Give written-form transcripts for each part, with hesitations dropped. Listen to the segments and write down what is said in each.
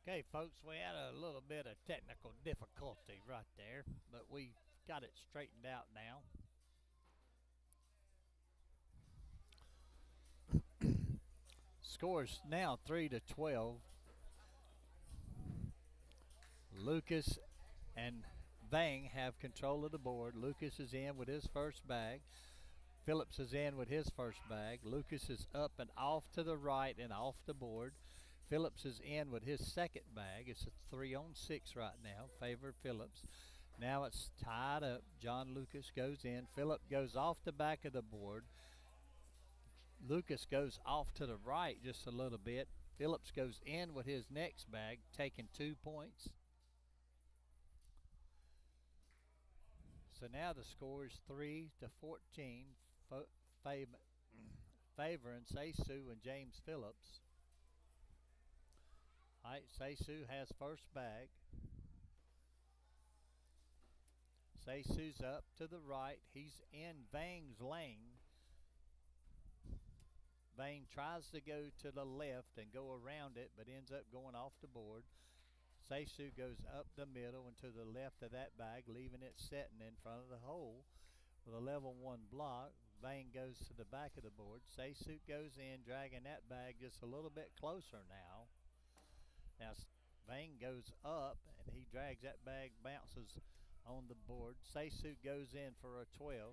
Okay, folks, we had a little bit of technical difficulty right there, but we got it straightened out now. Scores now 3-12. Lucas and Vang have control of the board. Lucas is in with his first bag. Phillips is in with his first bag. Lucas is up and off to the right and off the board. Phillips is in with his second bag. It's a 3-on-6 right now. Favor Phillips. Now it's tied up. John Lucas goes in. Phillip goes off the back of the board. Lucas goes off to the right just a little bit. Phillips goes in with his next bag, taking 2 points. So now the score is 3-14, favoring Seisu and James Phillips. All right, Seisu has first bag. Seisu's up to the right. He's in Vang's lane. Vang tries to go to the left and go around it, but ends up going off the board. Seisu goes up the middle and to the left of that bag, leaving it setting in front of the hole with a level 1 block. Vang goes to the back of the board. Seisu goes in, dragging that bag just a little bit closer now. Now Vang goes up and he drags that bag, bounces on the board. Seisu goes in for a 12.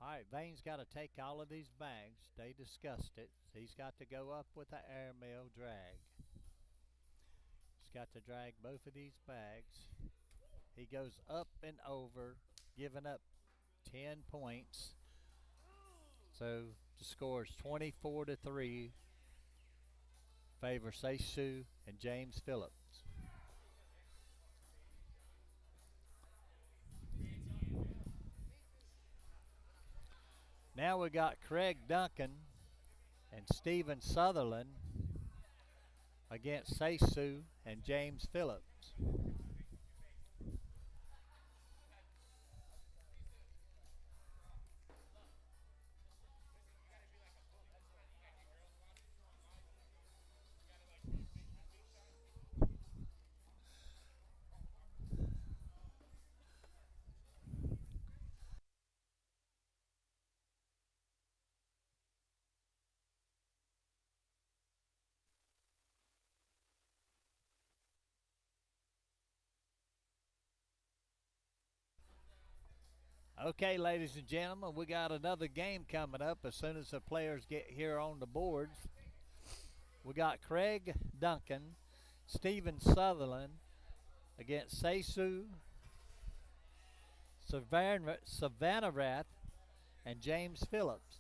All right, Vane's got to take all of these bags. They discussed it. He's got to go up with the airmail drag. He's got to drag both of these bags. He goes up and over, giving up 10 points. So the score is 24-3, favor Seisu and James Phillips. Now we got Craig Duncan and Stephen Sutherland against Seisu and James Phillips. Okay, ladies and gentlemen, we got another game coming up as soon as the players get here on the boards. We got Craig Duncan, Stephen Sutherland against Seisu, Savannah and James Phillips.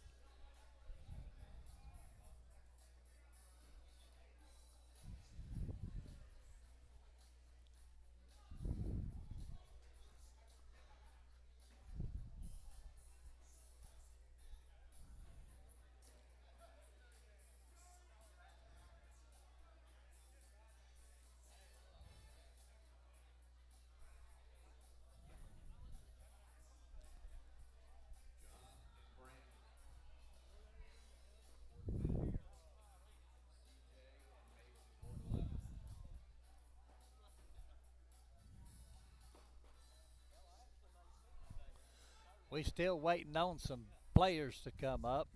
We still waiting on some players to come up.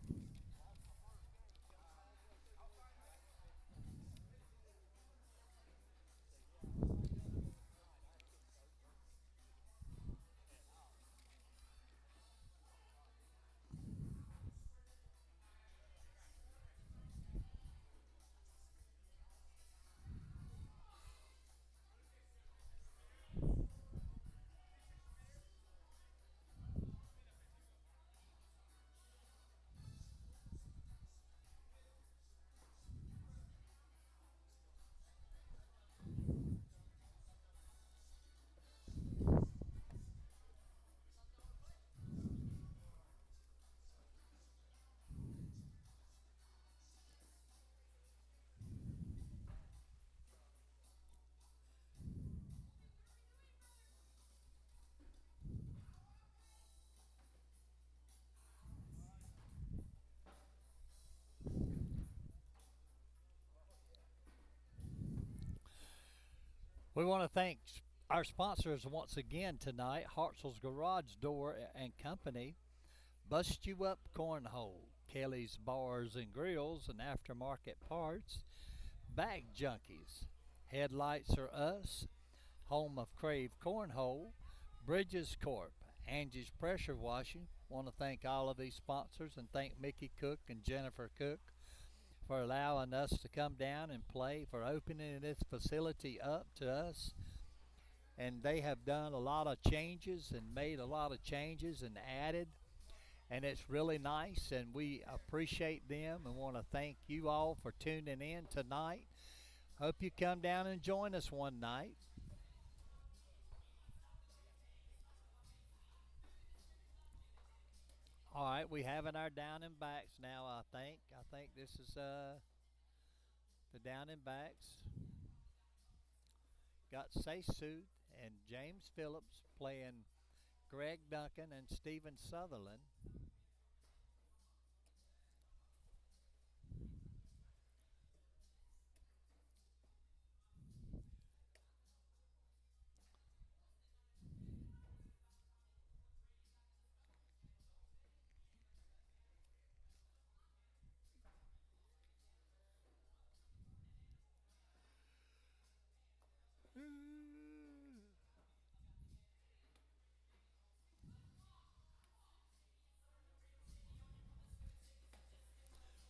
We want to thank our sponsors once again tonight, Hartzell's Garage Door and Company, Bust You Up Cornhole, Kelly's Bars and Grills and Aftermarket Parts, Bag Junkies, Headlights Are Us, home of Krave Cornhole, Bridges Corp, Angie's Pressure Washing. Want to thank all of these sponsors and thank Mickey Cook and Jennifer Cook for allowing us to come down and play, for opening this facility up to us. And they have done a lot of changes and made a lot of changes and added. And it's really nice, and we appreciate them and want to thank you all for tuning in tonight. Hope you come down and join us one night. All right, we having our down and backs now. I think this is the down and backs. Got Say Sue and James Phillips playing Greg Duncan and Stephen Sutherland.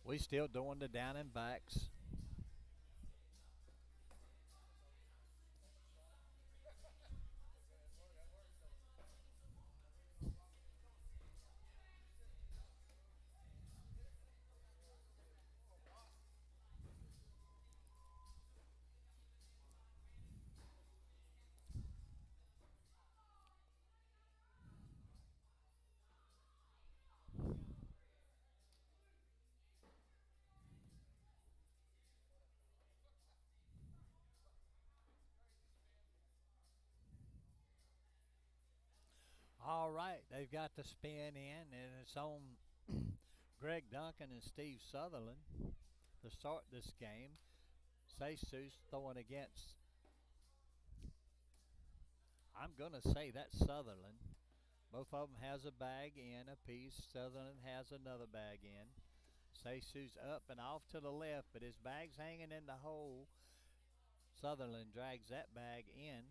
We still doing the down and backs. All right, they've got the spin in, and it's on Greg Duncan and Steve Sutherland to start this game. Say Sue's throwing against, I'm going to say that's Sutherland. Both of them has a bag in a piece. Sutherland has another bag in. Say Sue's up and off to the left, but his bag's hanging in the hole. Sutherland drags that bag in.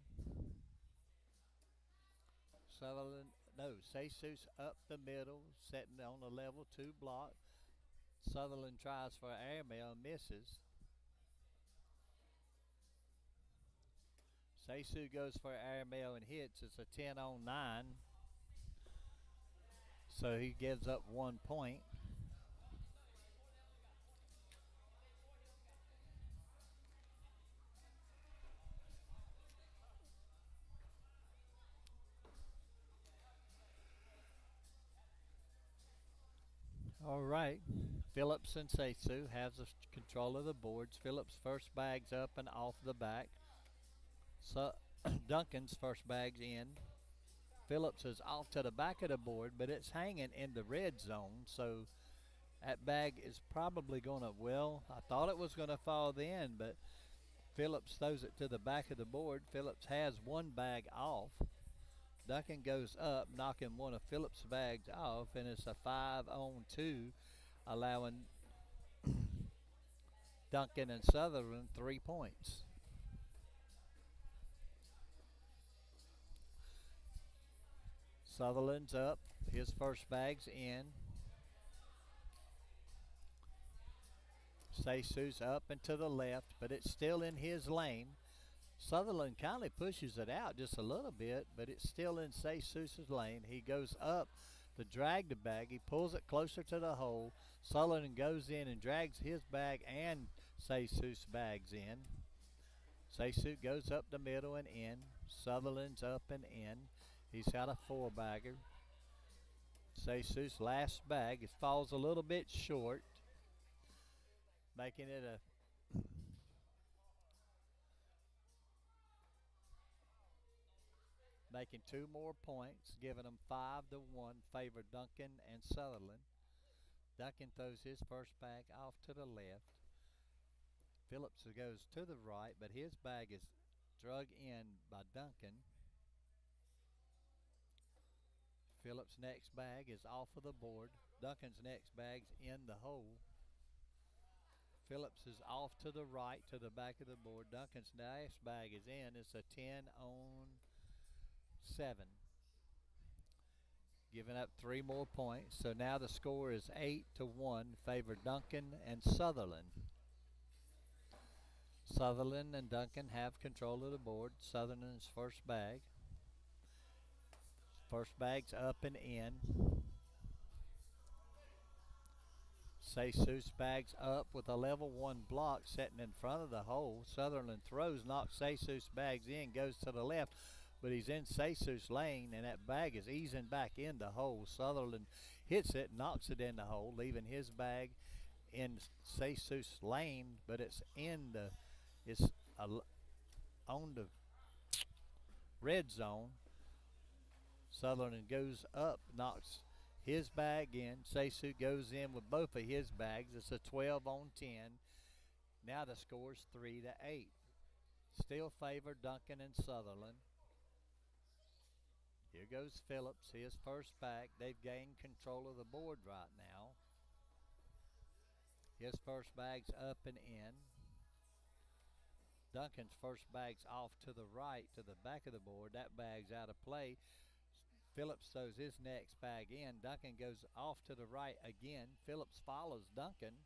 Sutherland, no, Say Sue's up the middle, setting on the level two block. Sutherland tries for airmail, misses. Say Sue goes for airmail and hits. It's a 10 on 9. So he gives up 1 point. All right. Phillips and Seisu has the control of the boards. Phillips' first bag's up and off the back. So Duncan's first bag's in. Phillips is off to the back of the board, but it's hanging in the red zone. So that bag is probably going to, well, I thought it was going to fall then, but Phillips throws it to the back of the board. Phillips has one bag off. Duncan goes up, knocking one of Phillips' bags off, and it's a 5 on 2, allowing Duncan and Sutherland 3 points. Sutherland's up, his first bag's in. Seisu's up and to the left, but it's still in his lane. Sutherland kindly pushes it out just a little bit, but it's still in Seisu's lane. He goes up to drag the bag. He pulls it closer to the hole. Sutherland goes in and drags his bag and Seisu's bags in. Seisu goes up the middle and in. Sutherland's up and in. He's got a 4-bagger. Seisu's last bag, it falls a little bit short, making it a making 2 more points, giving them 5-1, favor Duncan and Sutherland. Duncan throws his first bag off to the left. Phillips goes to the right, but his bag is drug in by Duncan. Phillips' next bag is off of the board. Duncan's next bag's in the hole. Phillips is off to the right to the back of the board. Duncan's next bag is in. It's a 10 on 7. Giving up 3 more points. So now the score is 8-1, favor Duncan and Sutherland. Sutherland and Duncan have control of the board. Sutherland's first bag. First bag's up and in. Jesus bags up with a level 1 block sitting in front of the hole. Sutherland throws, knocks Jesus bags in, goes to the left, but he's in Jesus lane, and that bag is easing back in the hole. Sutherland hits it, knocks it in the hole, leaving his bag in Jesus lane, but it's on the red zone. Sutherland goes up, knocks his bag in. Jesus goes in with both of his bags. It's a 12 on 10. Now the score's 3-8. Still favor Duncan and Sutherland. Here goes Phillips, his first bag. They've gained control of the board right now. His first bag's up and in. Duncan's first bag's off to the right, to the back of the board. That bag's out of play. Phillips throws his next bag in. Duncan goes off to the right again. Phillips follows Duncan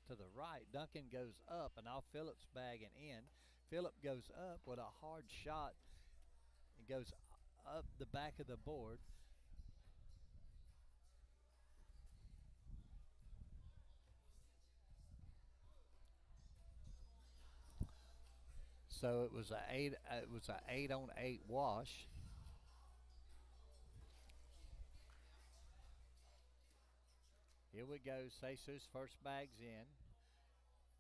to the right. Duncan goes up and off Phillips' bag and in. Phillips goes up with a hard shot and goes up the back of the board. So it was an 8 on 8 wash. Here we go. Jesus first bag's in.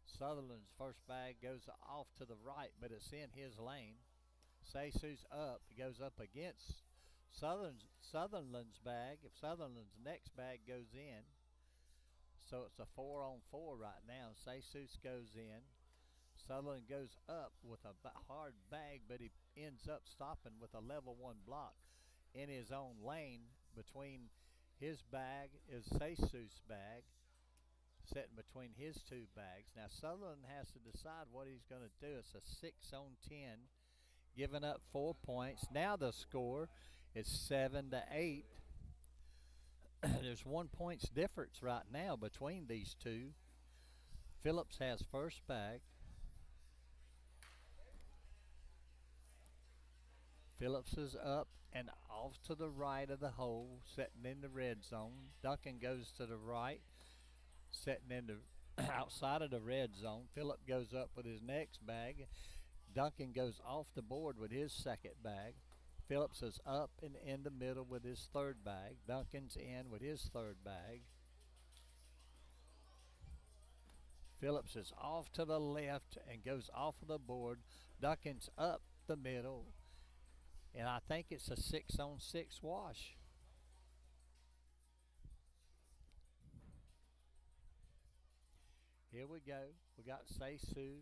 Sutherland's first bag goes off to the right, but it's in his lane. Jesus up. It goes up against Sutherland's bag. If Sutherland's next bag goes in, so it's a 4 on 4 right now. Jesus goes in. Sutherland goes up with a hard bag, but he ends up stopping with a level 1 block in his own lane. Between his bag is Jesus' bag, sitting between his 2 bags. Now Sutherland has to decide what he's going to do. It's a 6 on 10, giving up 4 points. Now the score is 7-8. There's 1 point's difference right now between these two. Phillips has first bag. Phillips is up and off to the right of the hole, sitting in the red zone. Duncan goes to the right, sitting in the outside of the red zone. Phillips goes up with his next bag. Duncan goes off the board with his second bag. Phillips is up and in the middle with his third bag. Duncan's in with his third bag. Phillips is off to the left and goes off of the board. Duncan's up the middle. And I think it's a 6 on 6 wash. Here we go. We got Seisu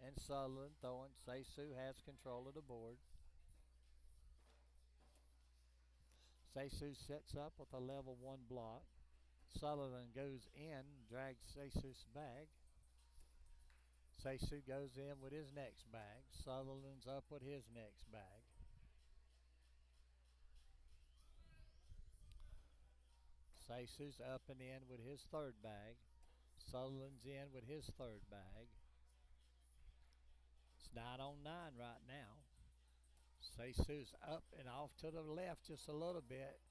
and Sutherland throwing. Seisu has control of the board. Seisu sets up with a level 1 block. Sutherland goes in, drags Seisu's bag. Seisu goes in with his next bag. Sutherland's up with his next bag. Seisu's up and in with his third bag. Sutherland's in with his third bag. It's 9 on 9 right now. Seisu's up and off to the left just a little bit.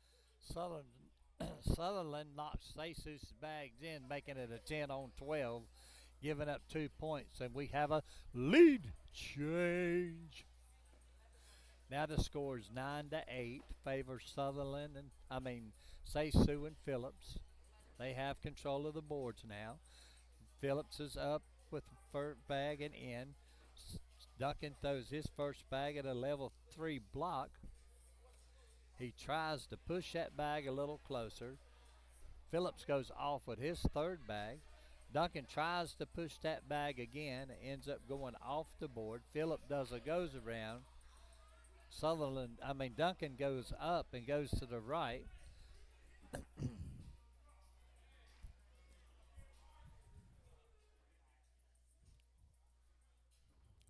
Sutherland knocks Seisu's bags in, making it a 10 on 12, giving up 2 points, and we have a lead change. Now the score is 9-8, favors Sutherland and Seisu and Phillips. They have control of the boards now. Phillips is up with the first bag and in. Duncan throws his first bag at a level 3 block. He tries to push that bag a little closer. Phillips goes off with his third bag. Duncan tries to push that bag again, ends up going off the board. Phillip does a goes around. Duncan goes up and goes to the right.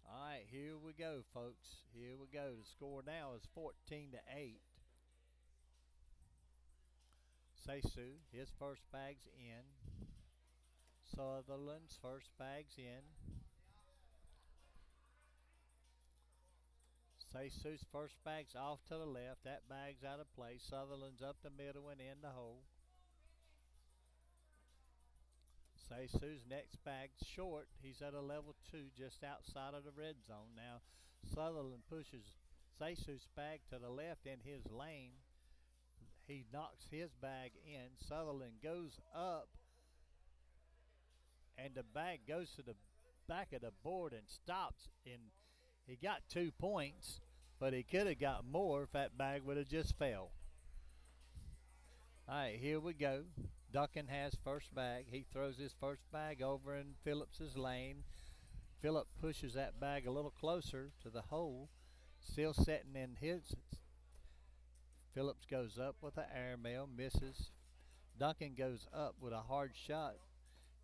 All right, here we go, folks. Here we go. The score now is 14-8. Seisu, his first bag's in. Sutherland's first bag's in. Seisu's first bag's off to the left. That bag's out of play. Sutherland's up the middle and in the hole. Seisu's next bag's short. He's at a level 2 just outside of the red zone. Now Sutherland pushes Seisu's bag to the left in his lane. He knocks his bag in. Sutherland goes up and the bag goes to the back of the board and stops. And he got 2 points, but he could have got more if that bag would have just fell. All right, here we go. Duncan has first bag. He throws his first bag over in Phillips's lane. Phillip pushes that bag a little closer to the hole, still setting in his. Phillips goes up with an airmail, misses. Duncan goes up with a hard shot,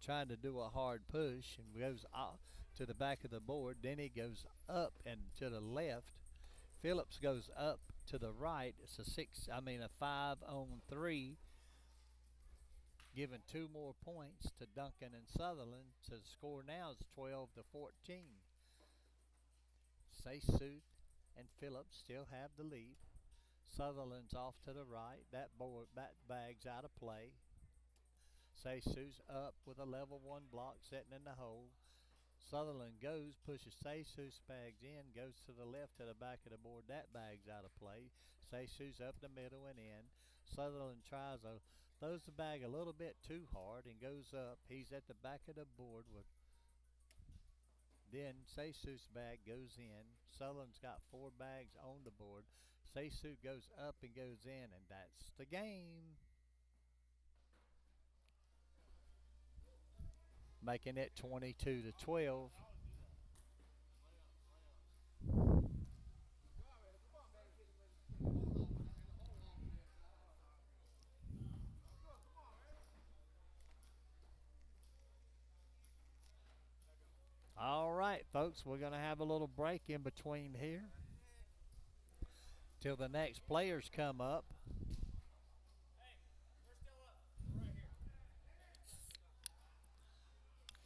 trying to do a hard push, and goes off to the back of the board. Then he goes up and to the left. Phillips goes up to the right. It's a 5-on-3, giving 2 more points to Duncan and Sutherland. So the score now is 12-14. Seisu and Phillips still have the lead. Sutherland's off to the right. That bag's out of play. Seisu's up with a level 1 block setting in the hole. Sutherland goes, pushes Seisu's bags in, goes to the left to the back of the board. That bag's out of play. Seisu's up the middle and in. Sutherland throws the bag a little bit too hard and goes up. He's at the back of the board with. Then Seisu's bag goes in. Sutherland's got 4 bags on the board. Seisu goes up and goes in, and that's the game. Making it 22-12. All right, folks, we're going to have a little break in between here till the next players come up.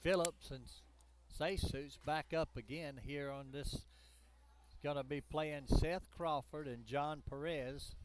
Phillips and Seisu's back up again here on this. Going to be playing Seth Crawford and John Perez.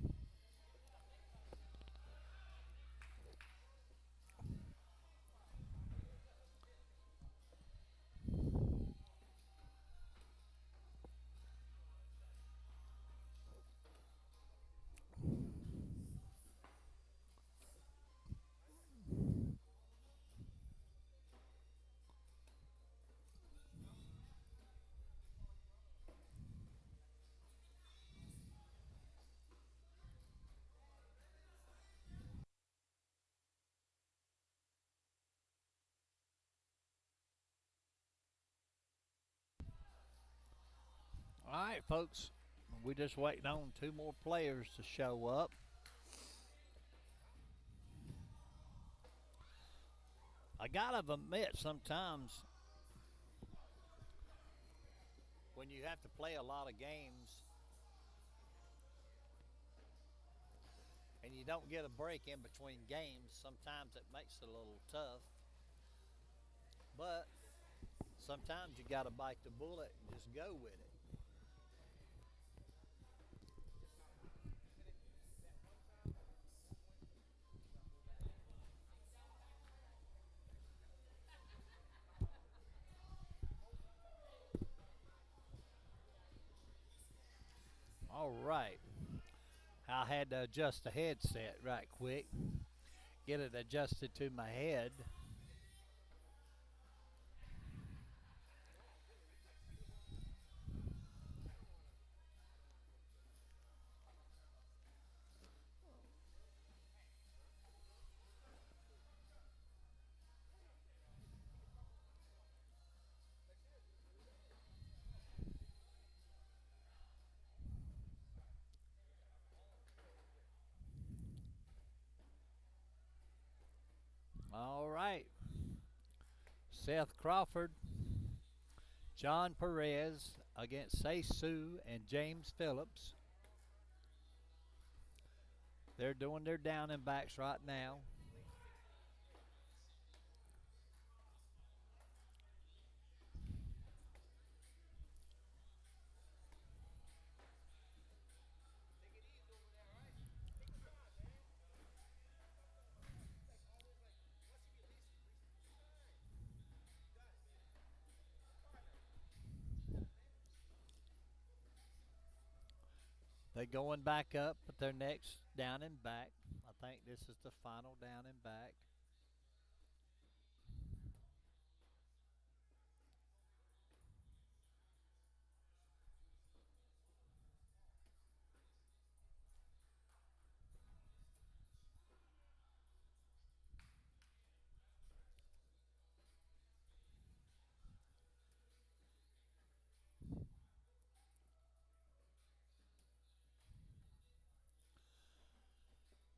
All right, folks, we're just waiting on 2 more players to show up. I gotta admit, sometimes when you have to play a lot of games and you don't get a break in between games, sometimes it makes it a little tough. But sometimes you gotta bite the bullet and just go with it. All right. I had to adjust the headset right quick, get it adjusted to my head. Seth Crawford, John Perez against Say Sue and James Phillips. They're doing their down and backs right now. They're going back up at their next down and back. I think this is the final down and back.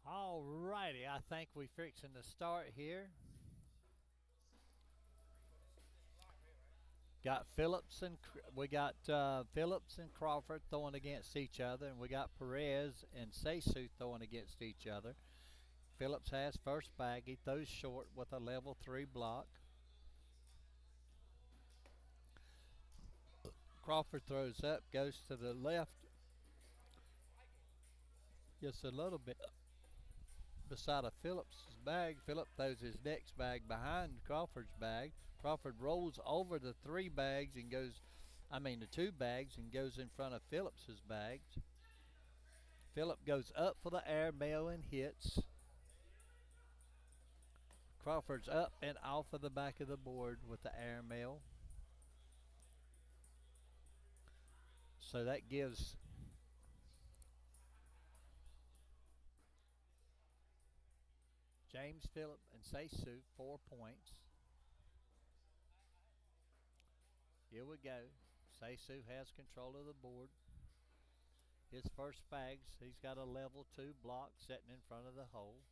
All righty, I think we fixing to start here. Got Phillips and Crawford throwing against each other, and we got Perez and Sesu throwing against each other. Phillips has first bag. He throws short with a level 3 block. Crawford throws up, goes to the left, just a little bit beside of Phillips' bag. Phillips throws his next bag behind Crawford's bag. Crawford rolls over the the 2 bags and goes in front of Phillips's bags. Phillip goes up for the air mail and hits. Crawford's up and off of the back of the board with the air mail. So that gives James Phillip and Sesu 4 points. Here we go. Sesu has control of the board. His first bags, he's got a level 2 block sitting in front of the hole.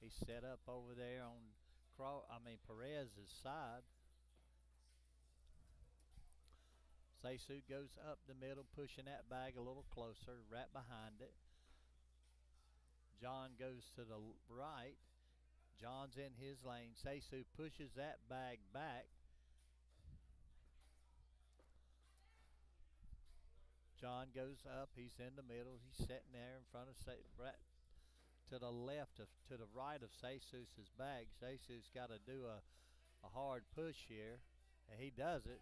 He's set up over there on Perez's side. Sesu goes up the middle, pushing that bag a little closer, right behind it. John goes to the right. John's in his lane. Sesu pushes that bag back. John goes up. He's in the middle. He's sitting there in front of right to the left to the right of Sesu's bag. Sesu's got to do a hard push here, and he does it.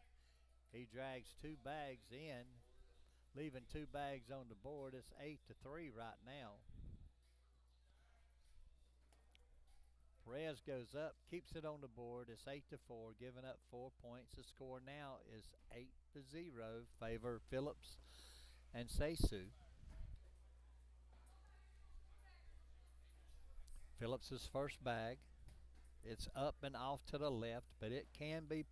He drags 2 bags in, leaving 2 bags on the board. It's 8-3 right now. Perez goes up, keeps it on the board. It's 8-4, giving up 4 points. The score now is 8-0, favor Phillips and Sesu. Phillips's first bag. It's up and off to the left, but it can be.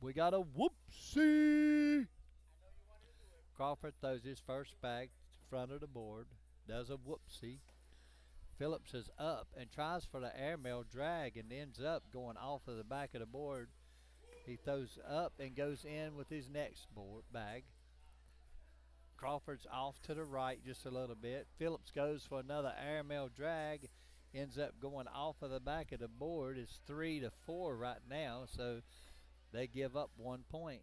We got a whoopsie. Crawford throws his first bag to front of the board, does a whoopsie. Phillips is up and tries for the airmail drag and ends up going off of the back of the board. He throws up and goes in with his next bag. Crawford's off to the right just a little bit. Phillips goes for another airmail drag, ends up going off of the back of the board. It's 3-4 right now, so they give up 1 point.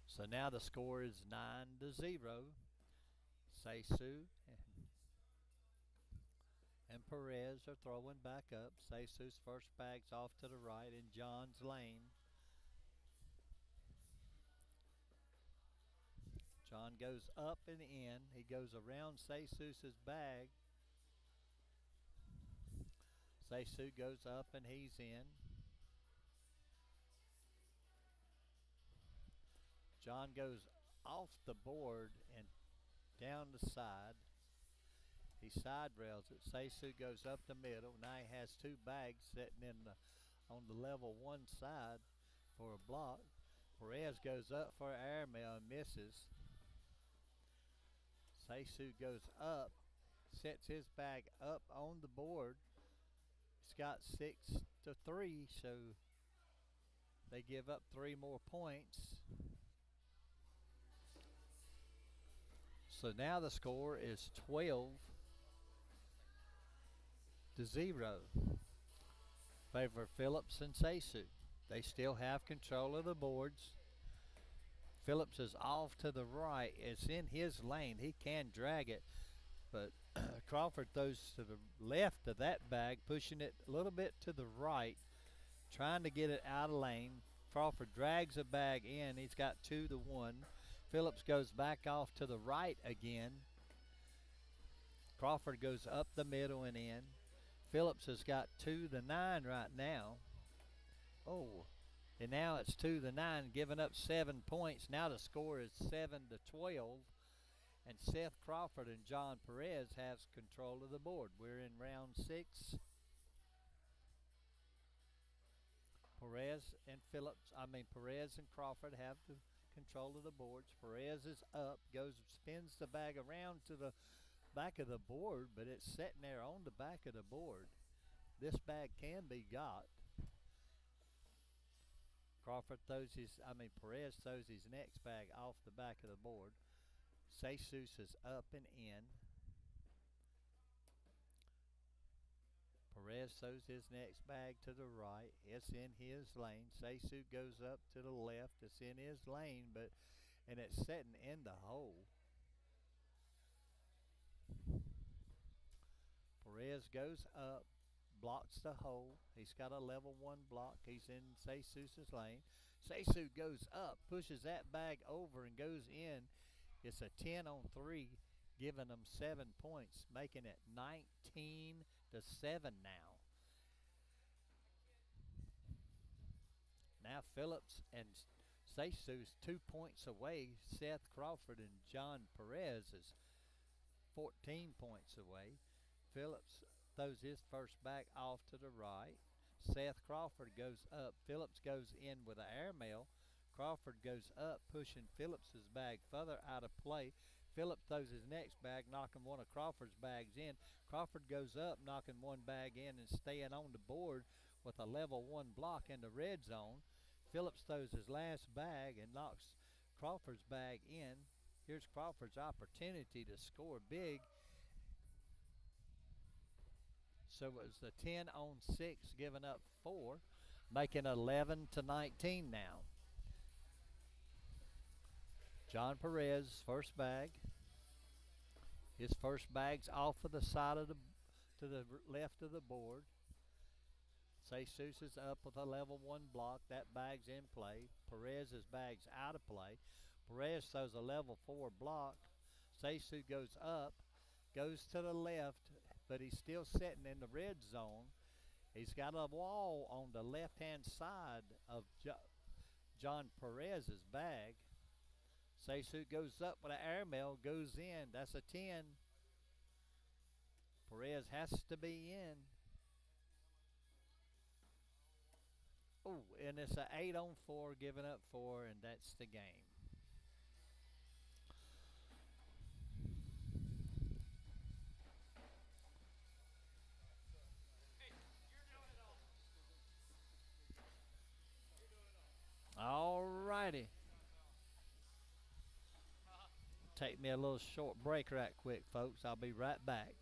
So now the score is 9-0. Sesu and Perez are throwing back up. Sesu's first bag's off to the right in John's lane. John goes up and in. He goes around Sesu's bag. Sesu goes up and he's in. John goes off the board and down the side. He side rails it. Sesu goes up the middle. Now he has 2 bags sitting on the level 1 side for a block. Perez goes up for airmail and misses. Sesu goes up. sets his bag up on the board. He's got 6-3, so they give up 3 more points. So now the score is 12-0. Favor Phillips and Seisu. They still have control of the boards. Phillips is off to the right. It's in his lane. He can drag it, but Crawford throws to the left of that bag, pushing it a little bit to the right, trying to get it out of lane. Crawford drags a bag in. He's got 2-1. Phillips goes back off to the right again. Crawford goes up the middle and in. Phillips has got 2-9 right now. Oh, and now it's 2-9, giving up 7 points. Now the score is 7-12, and Seth Crawford and John Perez has control of the board. We're in round 6. Perez and Crawford have the control of the boards. Perez is up, spins the bag around to the back of the board, but it's sitting there on the back of the board. This bag can be got. Perez throws his next bag off the back of the board. Jesus is up and in. Perez throws his next bag to the right. It's in his lane. Seisu goes up to the left. It's in his lane, and it's sitting in the hole. Perez goes up, blocks the hole. He's got a level 1 block. He's in Seisu's lane. Seisu goes up, pushes that bag over and goes in. It's a 10-on-3, giving them 7 points, making it 19-7 now. Now Phillips and Seisu's 2 points away. Seth Crawford and John Perez is 14 points away. Phillips throws his first bag off to the right. Seth Crawford goes up. Phillips goes in with an airmail. Crawford goes up, pushing Phillips's bag further out of play. Phillips throws his next bag, knocking one of Crawford's bags in. Crawford goes up, knocking one bag in and staying on the board with a level 1 block in the red zone. Phillips throws his last bag and knocks Crawford's bag in. Here's Crawford's opportunity to score big. So it was the 10-on-6, giving up 4, making 11-19 now. John Perez, first bag. His first bag's off of the side of to the left of the board. Jesus is up with a level 1 block. That bag's in play. Perez's bag's out of play. Perez throws a level 4 block. Seisu goes up, goes to the left, but he's still sitting in the red zone. He's got a wall on the left-hand side of John Perez's bag. Seisu goes up with an airmail, goes in. That's a 10. Perez has to be in. Oh, and it's an 8-on-4, giving up 4, and that's the game. All righty. Take me a little short break right quick, folks. I'll be right back.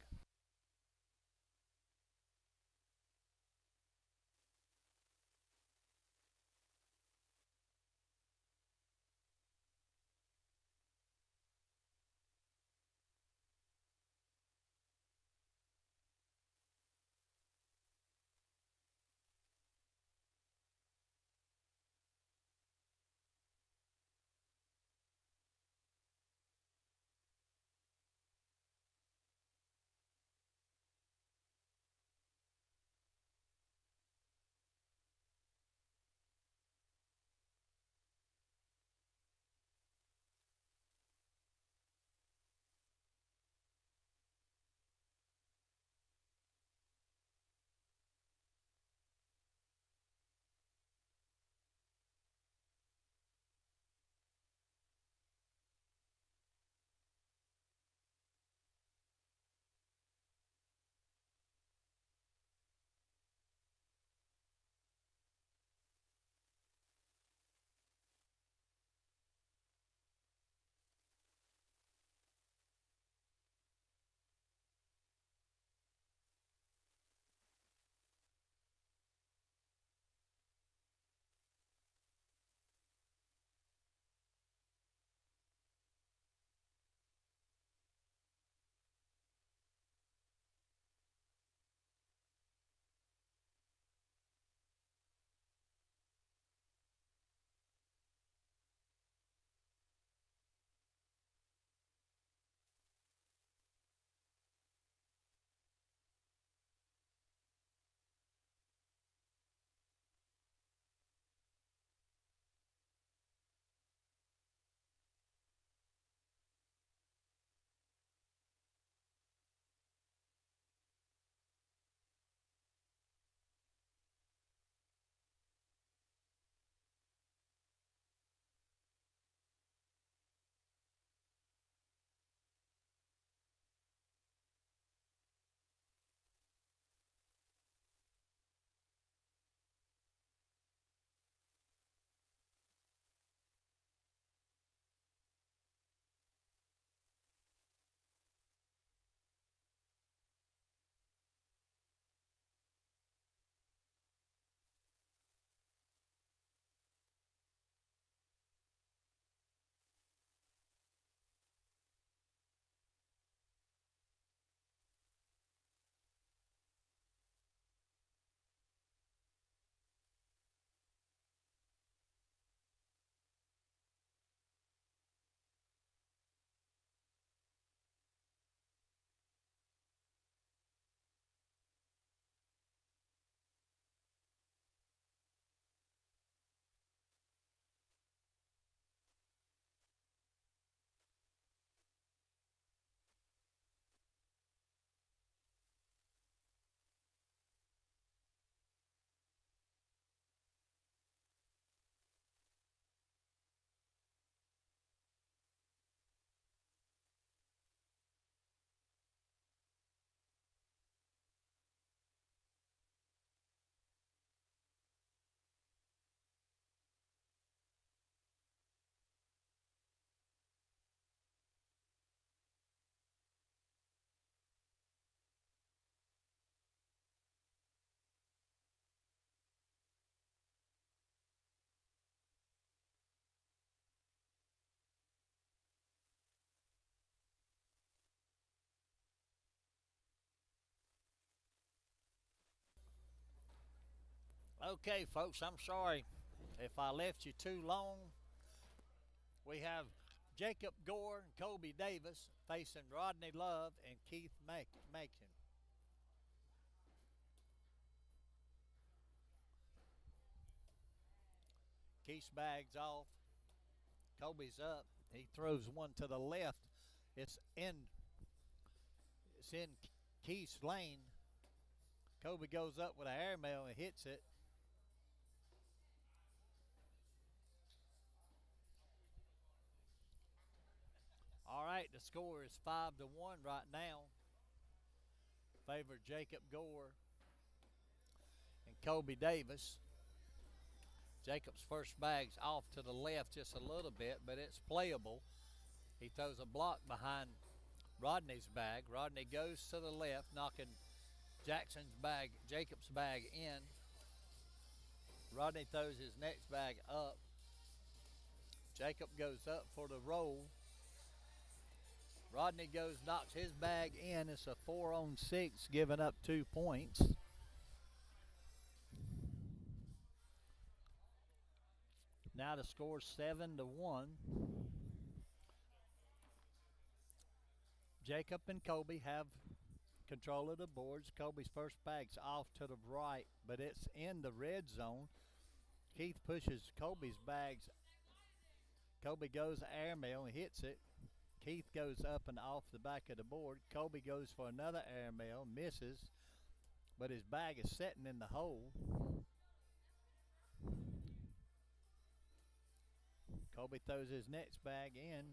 Okay, folks, I'm sorry if I left you too long. We have Jacob Gore and Kobe Davis facing Rodney Love and Keith Macon. Keith's bag's off. Kobe's up. He throws one to the left. It's in. It's in Keith's lane. Kobe goes up with an airmail and hits it. All right, the score is 5-1 right now. Favor Jacob Gore and Kobe Davis. Jacob's first bag's off to the left just a little bit, but it's playable. He throws a block behind Rodney's bag. Rodney goes to the left, knocking Jacob's bag in. Rodney throws his next bag up. Jacob goes up for the roll. Rodney knocks his bag in. It's a 4-on-6, giving up 2 points. Now the score's 7-1. Jacob and Kobe have control of the boards. Kobe's first bag's off to the right, but it's in the red zone. Keith pushes Kobe's bags. Kobe goes airmail and hits it. Keith goes up and off the back of the board. Kobe goes for another airmail, misses, but his bag is sitting in the hole. Kobe throws his next bag in.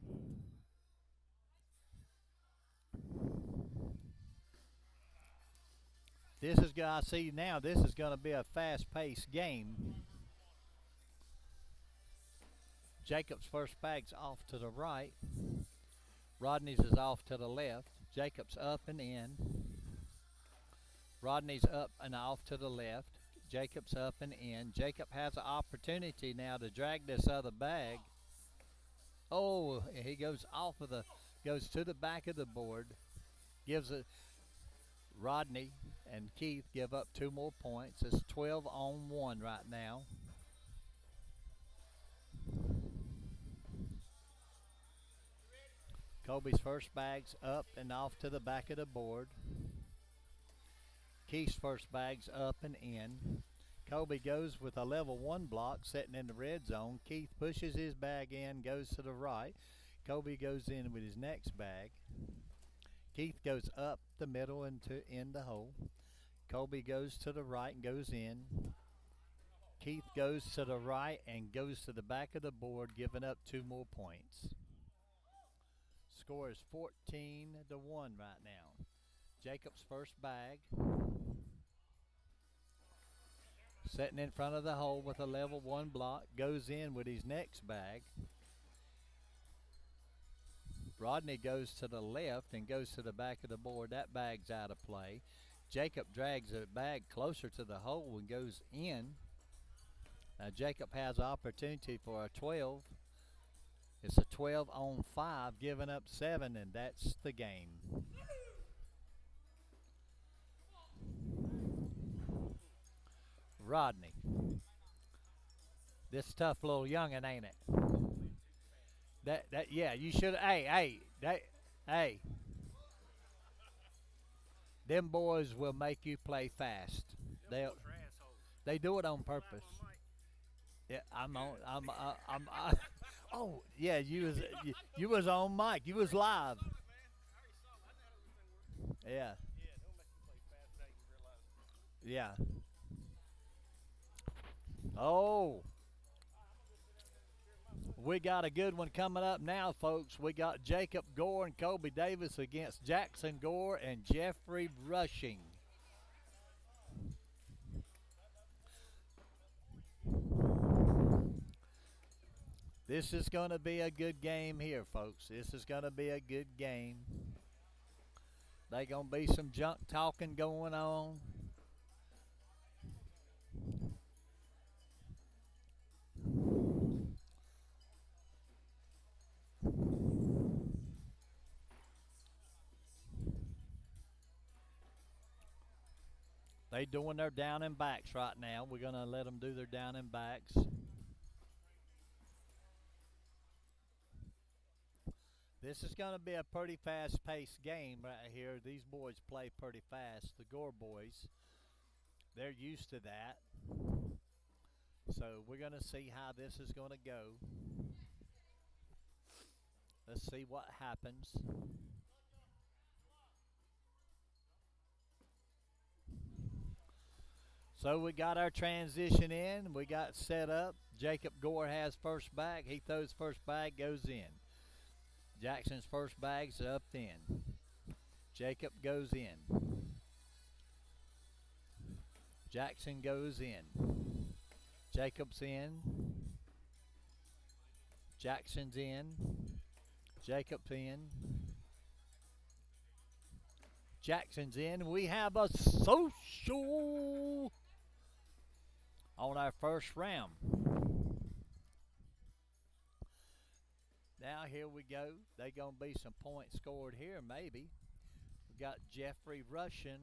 I see now, this is going to be a fast-paced game. Jacob's first bag's off to the right. Rodney's is off to the left. Jacob's up and in. Rodney's up and off to the left. Jacob's up and in. Jacob has an opportunity now to drag this other bag. Oh, he goes to the back of the board. Gives it. Rodney and Keith give up 2 more points. It's 12-on-1 right now. Kobe's first bag's up and off to the back of the board. Keith's first bag's up and in. Kobe goes with a level 1 block sitting in the red zone. Keith pushes his bag in, goes to the right. Kobe goes in with his next bag. Keith goes up the middle into in the hole. Kobe goes to the right and goes in. Keith goes to the right and goes to the back of the board, giving up 2 more points. Score is 14-1 right now. Jacob's first bag. Sitting in front of the hole with a level 1 block. Goes in with his next bag. Rodney goes to the left and goes to the back of the board. That bag's out of play. Jacob drags the bag closer to the hole and goes in. Now Jacob has opportunity for a 12. It's a 12-on-5, giving up 7, and that's the game. Rodney. This tough little youngin', ain't it? Yeah, you should. Hey. Them boys will make you play fast. They do it on purpose. Yeah, oh, yeah, you was on mic. You was live. Yeah. Yeah. Oh. We got a good one coming up now, folks. We got Jacob Gore and Kobe Davis against Jackson Gore and Jeffrey Rushing. This is going to be a good game here, folks. This is going to be a good game. They going to be some junk talking going on. They doing their down and backs right now. We're going to let them do their down and backs. This is going to be a pretty fast-paced game right here. These boys play pretty fast. The Gore boys, they're used to that. So we're going to see how this is going to go. Let's see what happens. So we got our transition in. We got set up. Jacob Gore has first bag. He throws first bag, goes in. Jackson's first bag's up in. Jacob goes in. Jackson goes in. Jacob's in. Jackson's in. Jacob's in. Jackson's in. We have a social on our first round. Now here we go. They gonna be some points scored here, maybe. We got Jeffrey Russian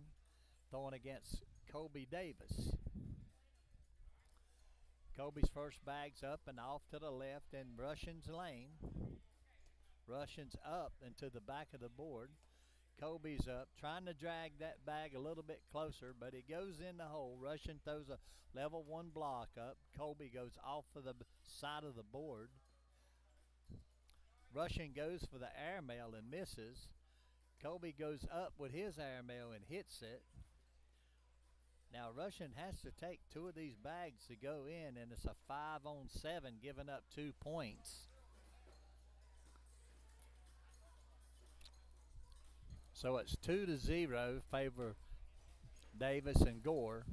throwing against Kobe Davis. Kobe's first bag's up and off to the left in Russian's lane. Russian's up and to the back of the board. Kobe's up, trying to drag that bag a little bit closer, but it goes in the hole. Russian throws a level 1 block up. Kobe goes off of the side of the board. Russian goes for the airmail and misses. Kobe goes up with his airmail and hits it. Now Russian has to take 2 of these bags to go in, and it's a 5-on-7, giving up 2 points. So it's 2-0 favor Davis and Gore.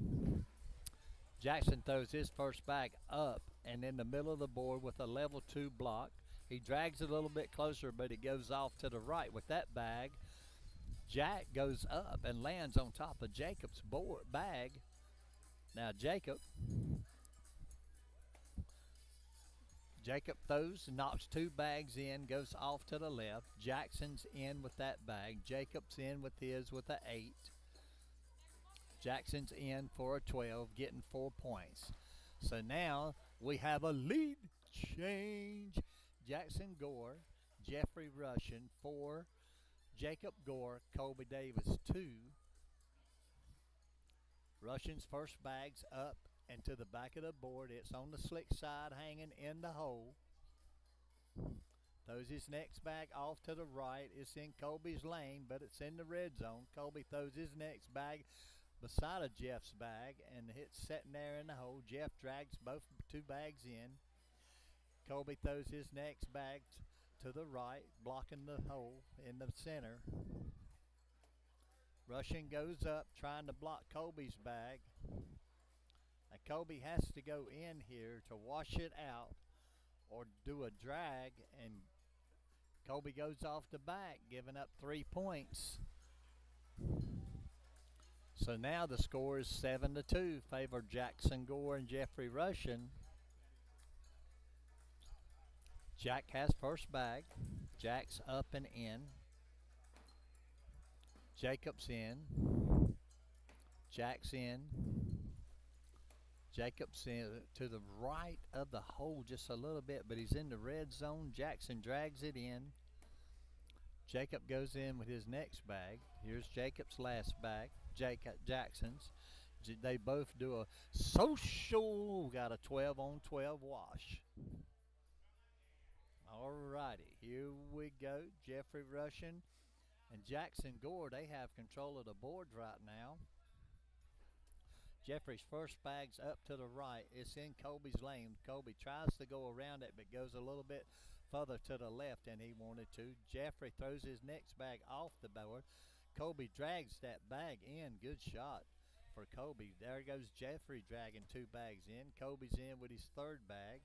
Jackson throws his first bag up and in the middle of the board with a level 2 block. He drags it a little bit closer, but it goes off to the right with that bag. Jack goes up and lands on top of Jacob's bag. Now Jacob throws, knocks 2 bags in, goes off to the left. Jackson's in with that bag. Jacob's in with his with an 8. Jackson's in for a 12, getting 4 points. So now we have a lead change. Jackson Gore, Jeffrey Russian 4, Jacob Gore, Kobe Davis 2. Russian's first bag's up and to the back of the board. It's on the slick side, hanging in the hole. Throws his next bag off to the right. It's in Kobe's lane, but it's in the red zone. Kobe throws his next bag beside of Jeff's bag, and it's sitting there in the hole. Jeff drags both 2 bags in. Kobe throws his next bag to the right, blocking the hole in the center. Russian goes up, trying to block Kobe's bag. Now Kobe has to go in here to wash it out or do a drag, and Kobe goes off the back, giving up 3 points. So now the score is 7-2, favor Jackson Gore and Jeffrey Russian. Jack has first bag. Jack's up and in. Jacob's in. Jack's in. Jacob's in to the right of the hole just a little bit, but he's in the red zone. Jackson drags it in. Jacob goes in with his next bag. Here's Jacob's last bag. Jackson's. They both do a social. Got a 12-on-12 wash. Alrighty, here we go. Jeffrey Russian and Jackson Gore, they have control of the boards right now. Jeffrey's first bag's up to the right. It's in Kobe's lane. Kobe tries to go around it, but goes a little bit further to the left than he wanted to. Jeffrey throws his next bag off the board. Kobe drags that bag in. Good shot for Kobe. There goes Jeffrey dragging 2 bags in. Kobe's in with his third bag.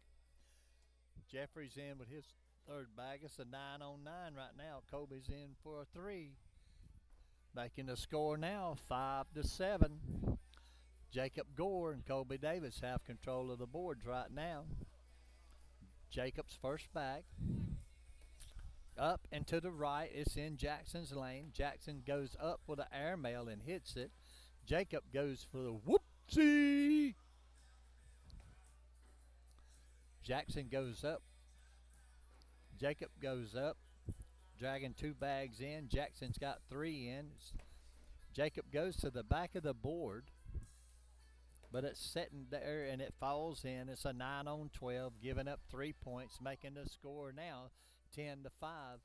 Jeffrey's in with his third bag. It's a 9-on-9 right now. Kobe's in for a 3. Making the score now 5-7. Jacob Gore and Kobe Davis have control of the boards right now. Jacob's first bag. Up and to the right, it's in Jackson's lane. Jackson goes up with an airmail and hits it. Jacob goes for the whoopsie. Jackson goes up. Jacob goes up, dragging 2 bags in. Jackson's got 3 in. Jacob goes to the back of the board, but it's sitting there and it falls in. It's a 9 on 12, giving up 3 points, making the score now 10-5.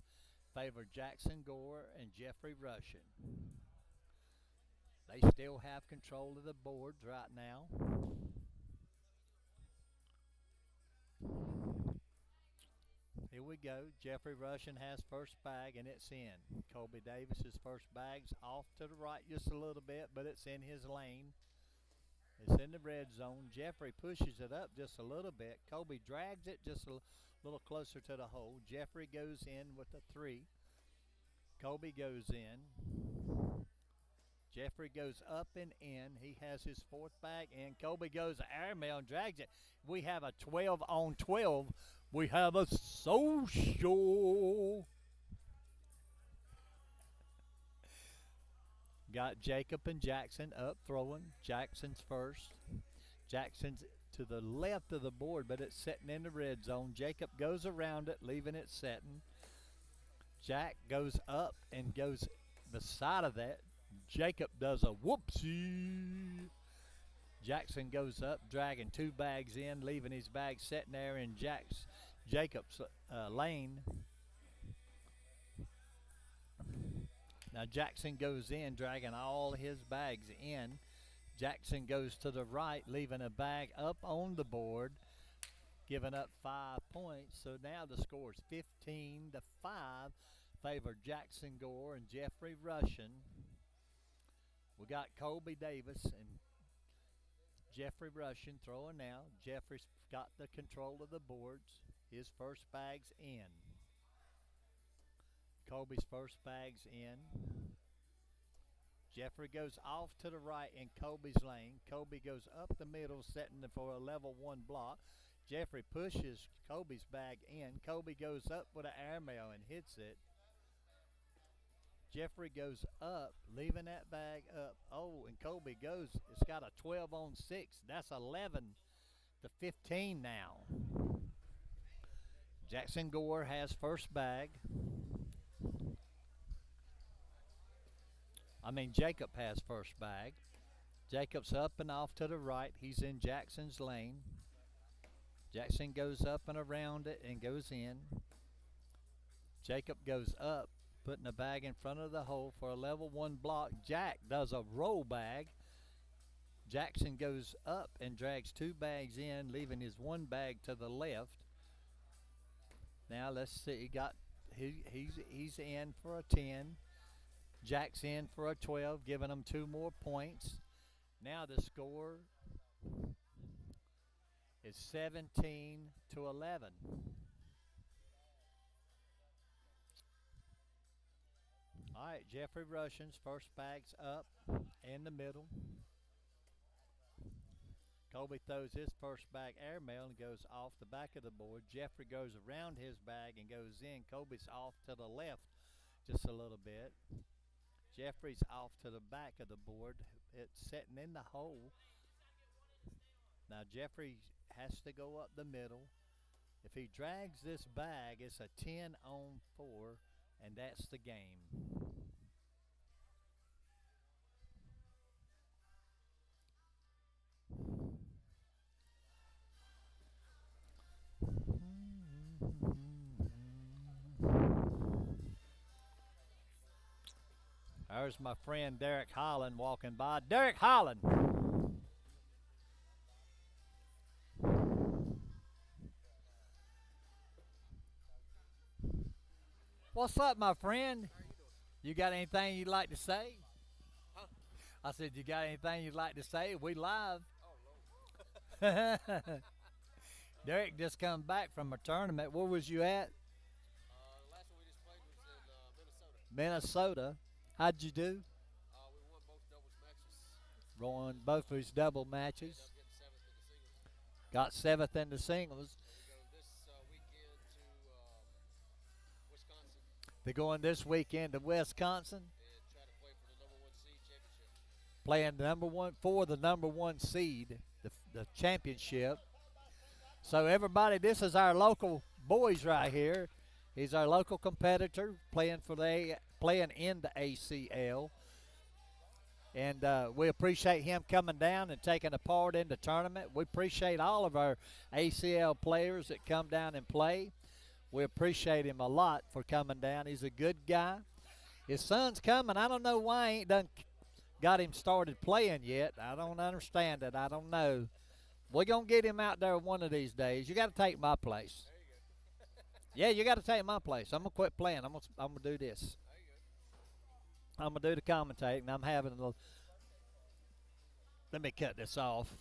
Favor Jackson Gore and Jeffrey Russian. They still have control of the boards right now. Here we go. Jeffrey Russian has first bag, and it's in. Colby Davis's first bag's off to the right just a little bit, but it's in his lane. It's in the red zone. Jeffrey pushes it up just a little bit. Colby drags it just a little closer to the hole. Jeffrey goes in with a 3. Colby goes in. Jeffrey goes up and in. He has his 4th bag in. Colby goes airmail and drags it. We have a 12 on 12. We have a social. Got Jacob and Jackson up throwing. Jackson's first. Jackson's to the left of the board, but it's sitting in the red zone. Jacob goes around it, leaving it setting. Jack goes up and goes the side of that. Jacob does a whoopsie. Jackson goes up, dragging 2 bags in, leaving his bag sitting there in Jacob's lane. Now Jackson goes in, dragging all his bags in. Jackson goes to the right, leaving a bag up on the board, giving up 5 points. So now the score is 15-5, favor Jackson Gore and Jeffrey Russian. We got Colby Davis and Jeffrey Russian throwing now. Jeffrey's got the control of the boards. His first bag's in. Colby's first bag's in. Jeffrey goes off to the right in Colby's lane. Colby goes up the middle, setting for a level 1 block. Jeffrey pushes Colby's bag in. Colby goes up with an airmail and hits it. Jeffrey goes up, leaving that bag up. Oh, and Colby goes. It's got a 12 on 6. That's 11-15 now. Jackson Gore has first bag. Jacob has first bag. Jacob's up and off to the right. He's in Jackson's lane. Jackson goes up and around it and goes in. Jacob goes up, putting a bag in front of the hole for a level 1 block. Jack does a roll bag. Jackson goes up and drags 2 bags in, leaving his 1 bag to the left. Now let's see. He's in for a 10. Jack's in for a 12, giving him 2 more points. Now the score is 17-11. All right, Jeffrey Russian's first bag's up in the middle. Colby throws his first bag airmail and goes off the back of the board. Jeffrey goes around his bag and goes in. Colby's off to the left just a little bit. Jeffrey's off to the back of the board. It's sitting in the hole. Now Jeffrey has to go up the middle. If he drags this bag, it's a 10 on 4, and that's the game. There's my friend Derek Holland walking by. Derek Holland. What's up, my friend? You got anything you'd like to say? Huh? I said, you got anything you'd like to say? We live. Oh, Lord. Derek just come back from a tournament. Where was you at? The last one we just played was in Minnesota. Minnesota. How'd you do? We won both doubles matches. Won both of his double matches. Ended up getting 7th in the Got 7th in the singles. singles. We go this weekend to Wisconsin They're going this weekend to Wisconsin and try to play for the number 1 seed championship. playing the number one seed, the championship. So everybody, this is our local boys right here. He's our local competitor playing in the ACL, and we appreciate him coming down and taking a part in the tournament. We appreciate all of our ACL players that come down and play. We appreciate him a lot for coming down. He's a good guy. His son's coming. I don't know why he ain't done got him started playing yet. I don't understand it. I don't know. We're going to get him out there one of these days. You got to take my place. Yeah, you got to take my place. I'm going to quit playing. I'm going to do this. I'm going to do the commentating. I'm having a little. Let me cut this off.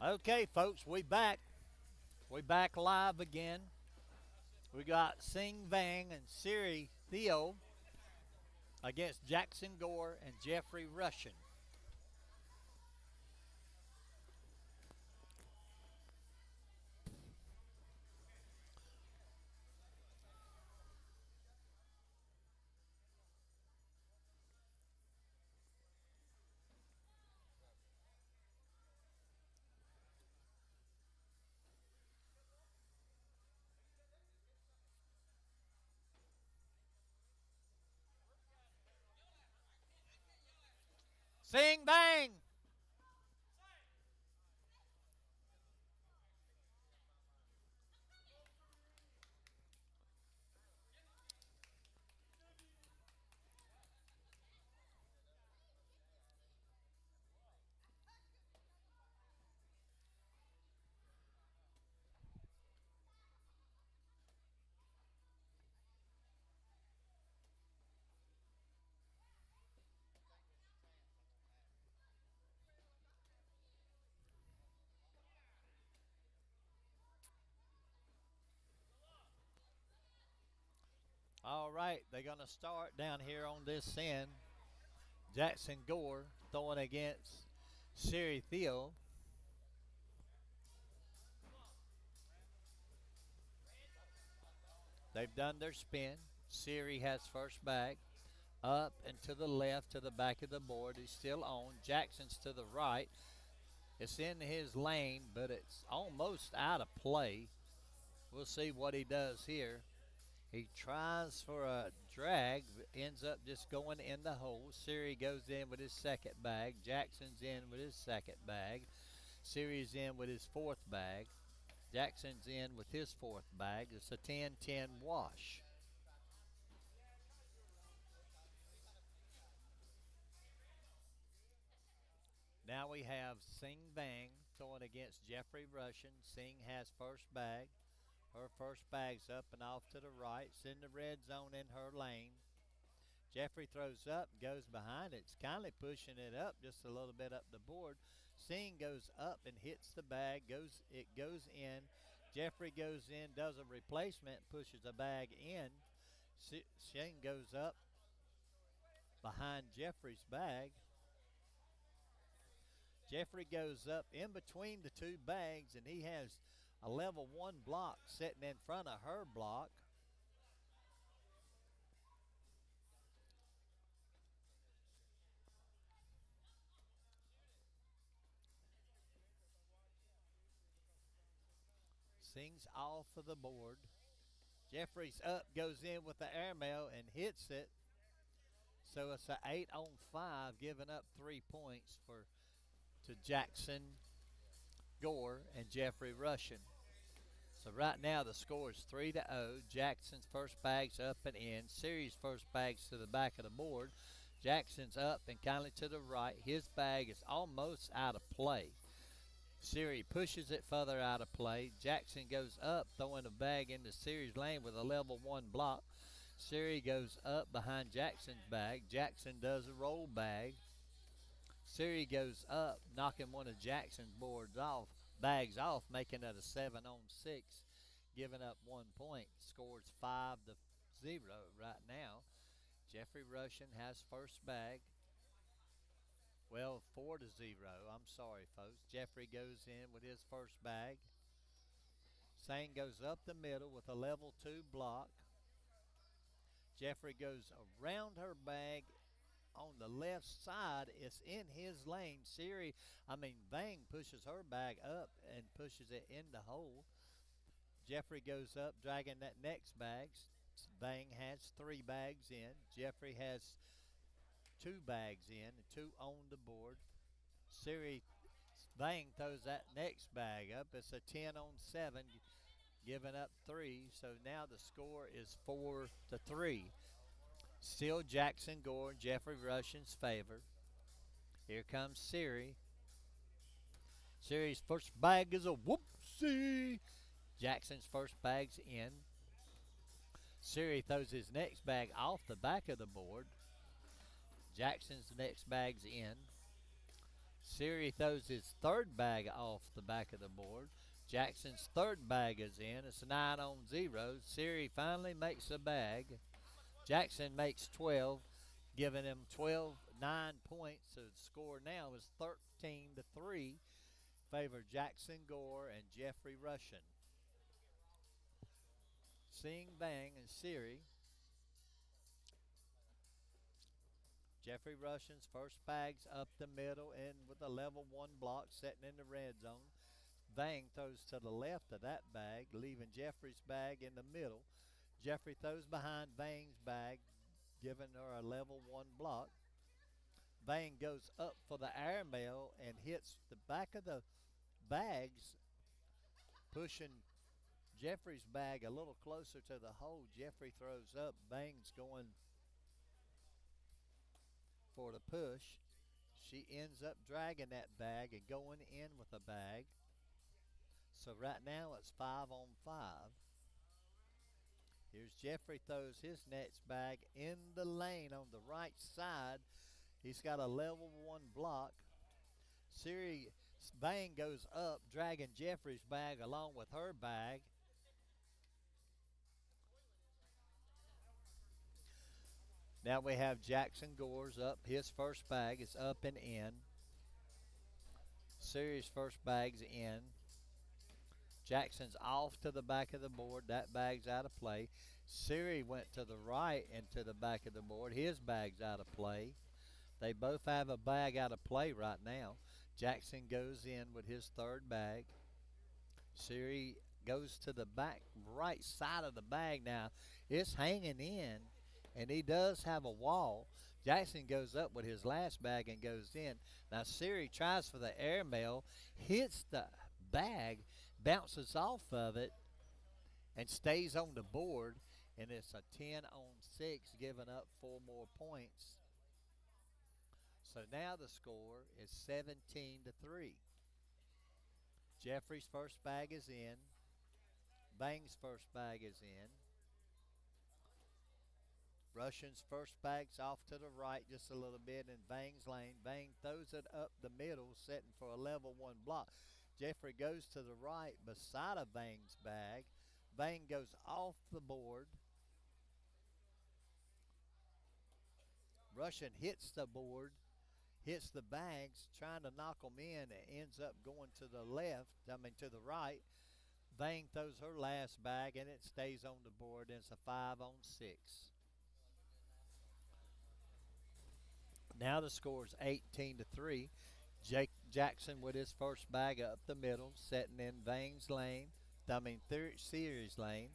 Okay, folks, we back. We back live again. We got Sing Vang and Siri Theo against Jackson Gore and Jeffrey Russian. Sing Bang! All right, they're going to start down here on this end. Jackson Gore throwing against Siri Theo. They've done their spin. Siri has first bag. Up and to the left to the back of the board. He's still on. Jackson's to the right. It's in his lane, but it's almost out of play. We'll see what he does here. He tries for a drag, but ends up just going in the hole. Siri goes in with his second bag. Jackson's in with his second bag. Siri's in with his fourth bag. Jackson's in with his fourth bag. It's a 10-10 wash. Now we have Sing Bang throwing against Jeffrey Russian. Sing has first bag. Her first bag's up and off to the right. It's in the red zone in her lane. Jeffrey throws up, goes behind it. It's kindly pushing it up just a little bit up the board. Sing goes up and hits the bag. It goes in. Jeffrey goes in, does a replacement, pushes the bag in. Sing goes up behind Jeffrey's bag. Jeffrey goes up in between the two bags, and he has a level one block sitting in front of her block. Sings off of the board. Jeffrey's up, goes in with the airmail and hits it. So it's an 8 on 5, giving up 3 points to Jackson Gore and Jeffrey Russian. So right now the score is 3-0. Jackson's first bag's up and in. Series first bag's to the back of the board. Jackson's up and kindly to the right. His bag is almost out of play. Siri pushes it further out of play. Jackson goes up, throwing the bag into Siri's lane with a level one block. Siri goes up behind Jackson's bag. Jackson does a roll bag. Siri goes up, knocking one of Jackson's bags off, making it a 7 on 6, giving up 1 point. Scores 5-0 right now. Jeffrey Russian has first bag. Well, 4-0. I'm sorry, folks. Jeffrey goes in with his first bag. Sang goes up the middle with a level 2 block. Jeffrey goes around her bag on the left side. It's in his lane. Vang pushes her bag up and pushes it in the hole. Jeffrey goes up, dragging that next bag. Vang has 3 bags in. Jeffrey has 2 bags in and 2 on the board. Siri Vang throws that next bag up. It's a 10 on 7, giving up 3. So now the score is 4-3. Still Jackson Gore and Jeffrey Russian's favor. Here comes Siri. Siri's first bag is a whoopsie. Jackson's first bag's in. Siri throws his next bag off the back of the board. Jackson's next bag's in. Siri throws his third bag off the back of the board. Jackson's third bag is in. It's 9 on 0. Siri finally makes a bag. Jackson makes 12, giving him 12, 9 points. So the score now is 13 to 3, favor Jackson Gore and Jeffrey Russian. Sing Bang and Siri. Jeffrey Russian's first bag's up the middle and with a level 1 block setting in the red zone. Vang throws to the left of that bag, leaving Jeffrey's bag in the middle. Jeffrey throws behind Vang's bag, giving her a level 1 block. Vang goes up for the airmail and hits the back of the bags, pushing Jeffrey's bag a little closer to the hole. Jeffrey throws up. Vang's going for the push. She ends up dragging that bag and going in with a bag. So right now it's 5 on 5. Here's Jeffrey throws his next bag in the lane on the right side. He's got a level 1 block. Siri Bang goes up, dragging Jeffrey's bag along with her bag. Now we have Jackson Gore's up. His first bag is up and in. Siri's first bag's in. Jackson's off to the back of the board. That bag's out of play. Siri went to the right and to the back of the board. His bag's out of play. They both have a bag out of play right now. Jackson goes in with his third bag. Siri goes to the back right side of the bag now. It's hanging in, and he does have a wall. Jackson goes up with his last bag and goes in. Now Siri tries for the airmail, hits the bag, bounces off of it, and stays on the board, and it's a 10 on 6, giving up 4 more points. So now the score is 17 to 3. Jeffrey's first bag is in. Bang's first bag is in. Russian's first bag's off to the right just a little bit in Bang's lane. Bang throws it up the middle, setting for a level 1 block. Jeffrey goes to the right beside of Bang's bag. Bang goes off the board. Russian hits the board, hits the bags, trying to knock them in, and ends up going to the to the right. Bang throws her last bag, and it stays on the board, and it's a 5 on 6. Now the score is 18 to 3. Jackson with his first bag up the middle, setting in Vang's lane. Series lane.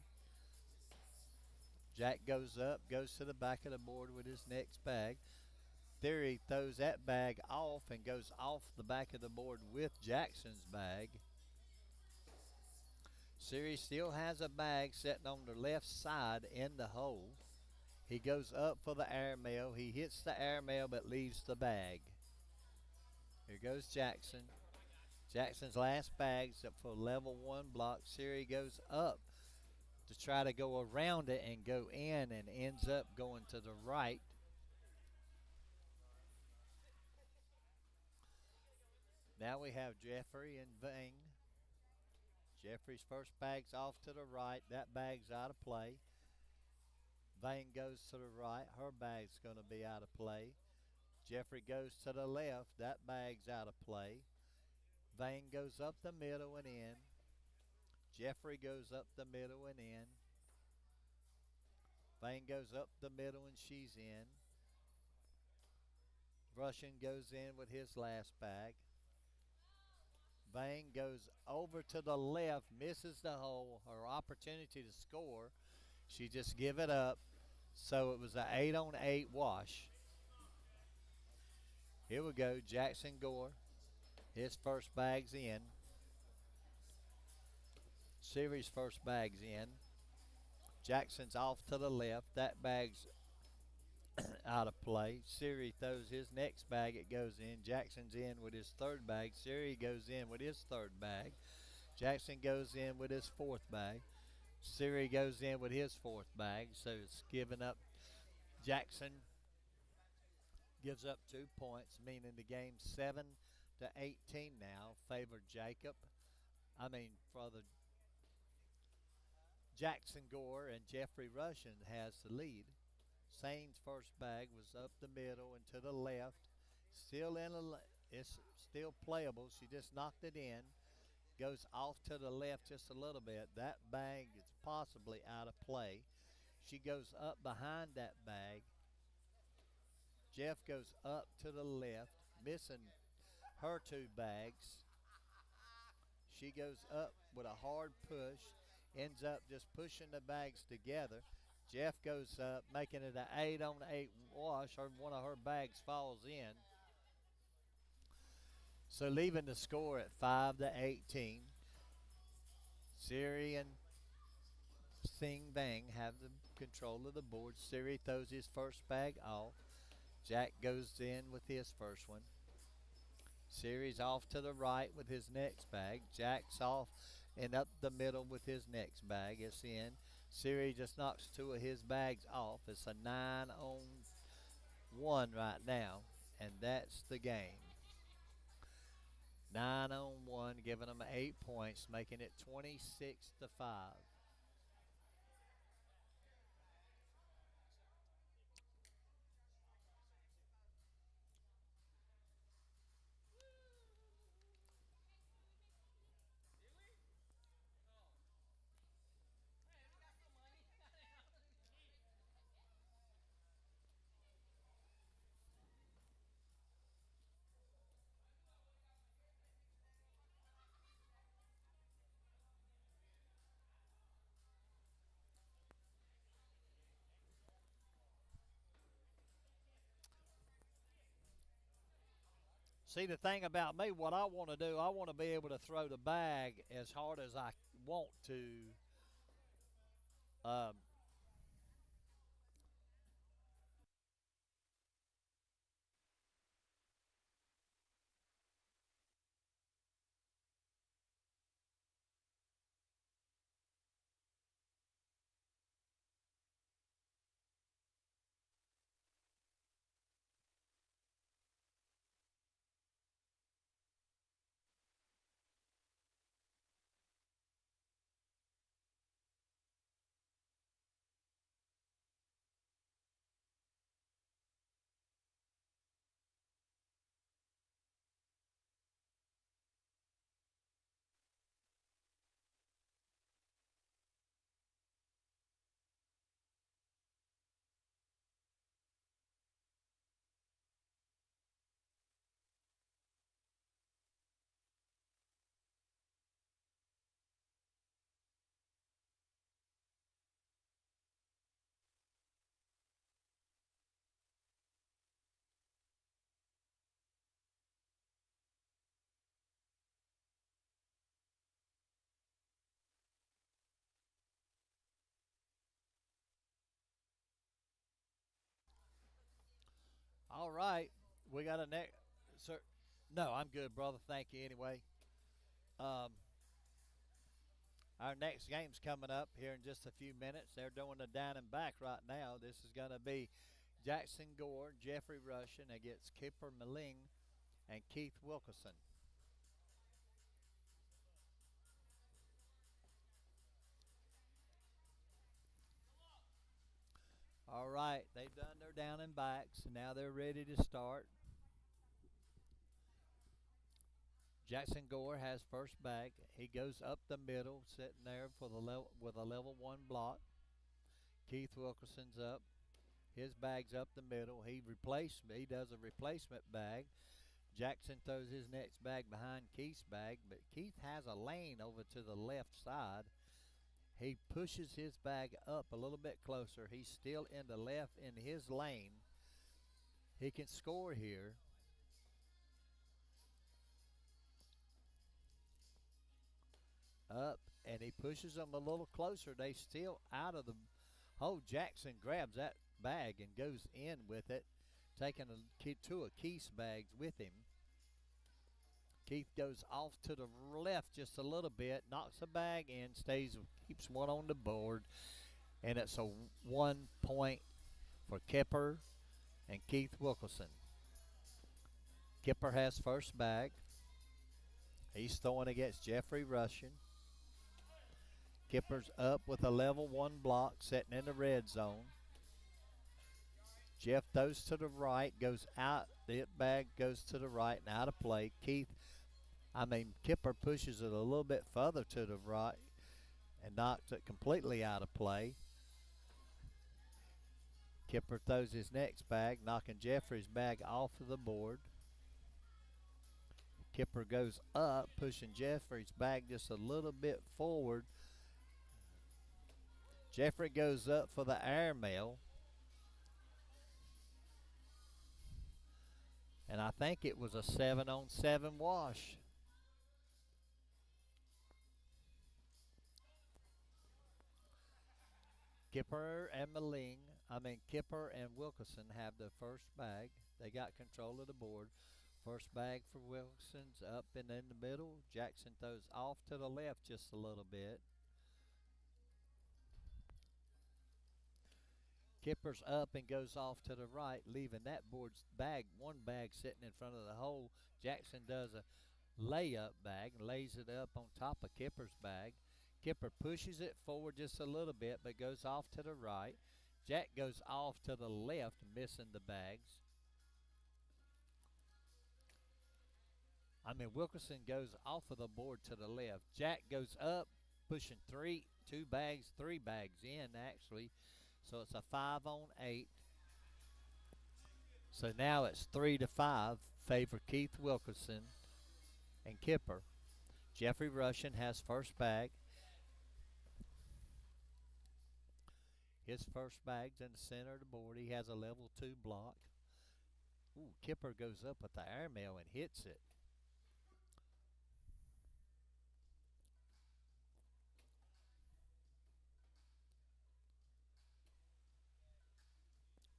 Jack goes up, goes to the back of the board with his next bag. Theory throws that bag off and goes off the back of the board with Jackson's bag. Siri still has a bag sitting on the left side in the hole. He goes up for the airmail. He hits the airmail but leaves the bag. Here goes Jackson. Jackson's last bag's up for level 1 block. Siri goes up to try to go around it and go in, and ends up going to the right. Now we have Jeffrey and Vang. Jeffrey's first bag's off to the right. That bag's out of play. Vang goes to the right. Her bag's going to be out of play. Jeffrey goes to the left. That bag's out of play. Vang goes up the middle and in. Jeffrey goes up the middle and in. Vang goes up the middle and she's in. Russian goes in with his last bag. Vang goes over to the left, misses the hole. Her opportunity to score, she just give it up. So it was an 8 on 8 wash. Here we go, Jackson Gore. His first bag's in. Siri's first bag's in. Jackson's off to the left. That bag's out of play. Siri throws his next bag. It goes in. Jackson's in with his third bag. Siri goes in with his third bag. Jackson goes in with his fourth bag. Siri goes in with his fourth bag. So it's given up. Jackson gives up 2 points, meaning the game's 7 to 18 now. Favor Jacob. I mean, for the Jackson Gore and Jeffrey Russian has the lead. Sane's first bag was up the middle and to the left. Still in a, it's still playable. She just knocked it in. Goes off to the left just a little bit. That bag is possibly out of play. She goes up behind that bag. Jeff goes up to the left, missing her two bags. She goes up with a hard push, ends up just pushing the bags together. Jeff goes up, making it an 8-on-8 wash. One of her bags falls in. So leaving the score at 5-18. Siri and Sing Bang have the control of the board. Siri throws his first bag off. Jack goes in with his first one. Siri's off to the right with his next bag. Jack's off and up the middle with his next bag. It's in. Siri just knocks two of his bags off. It's a 9-on-1 right now, and that's the game. 9-on-1, giving them 8 points, making it 26-5. See, the thing about me, what I want to do, I want to be able to throw the bag as hard as I want to. Um, all right, we got a next. Sir, no, I'm good, brother. Thank you anyway. Um, our next game's coming up here in just a few minutes. They're doing the down and back right now. This is going to be Jackson Gore, Jeffrey Russian against Kipper Maling and Keith Wilkerson. All right, they've done their down and backs, and now they're ready to start. Jackson Gore has first bag. He goes up the middle, sitting there for the level with a level one block. Keith Wilkerson's up. His bag's up the middle. He does a replacement bag. Jackson throws his next bag behind Keith's bag, but Keith has a lane over to the left side. He pushes his bag up a little bit closer. He's still in the left in his lane. He can score here. Up, and he pushes them a little closer. They still out of the. Oh, Jackson grabs that bag and goes in with it, taking two of Keith's bags with him. Keith goes off to the left just a little bit, knocks a bag in, keeps one on the board, and it's a 1 point for Kipper and Keith Wilkerson. Kipper has first bag. He's throwing against Jeffrey Russian. Kipper's up with a level one block, sitting in the red zone. Jeff throws to the right, goes out. The hit bag goes to the right and out of play. Kipper pushes it a little bit further to the right and knocks it completely out of play. Kipper throws his next bag, knocking Jeffrey's bag off of the board. Kipper goes up, pushing Jeffrey's bag just a little bit forward. Jeffrey goes up for the airmail. And I think it was a 7-on-7 wash. Kipper and Wilkerson have the first bag. They got control of the board. First bag for Wilkerson's up and in the middle. Jackson throws off to the left just a little bit. Kipper's up and goes off to the right, leaving that one bag sitting in front of the hole. Jackson does a layup bag and lays it up on top of Kipper's bag. Kipper pushes it forward just a little bit, but goes off to the right. Jack goes off to the left, missing the bags. Wilkerson goes off of the board to the left. Jack goes up, pushing three bags in actually. So it's a 5-on-8. So now it's 3-5, favor Keith Wilkerson and Kipper. Jeffrey Russian has first bag. His first bag's in the center of the board. He has a level 2 block. Ooh, Kipper goes up with the airmail and hits it.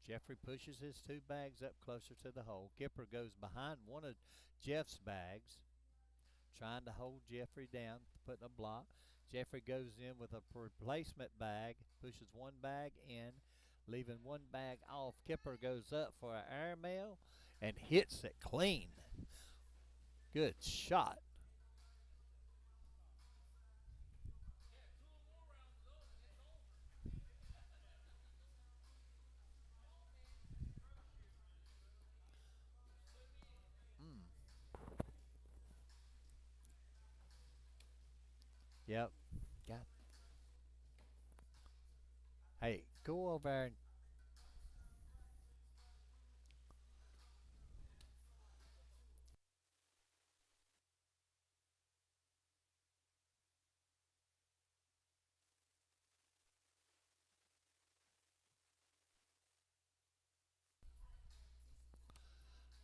Jeffrey pushes his two bags up closer to the hole. Kipper goes behind one of Jeff's bags, trying to hold Jeffrey down, putting a block. Jeffrey goes in with a replacement bag, pushes one bag in, leaving one bag off. Kipper goes up for an airmail and hits it clean. Good shot. Mm. Yep. Got. Hey, go over there and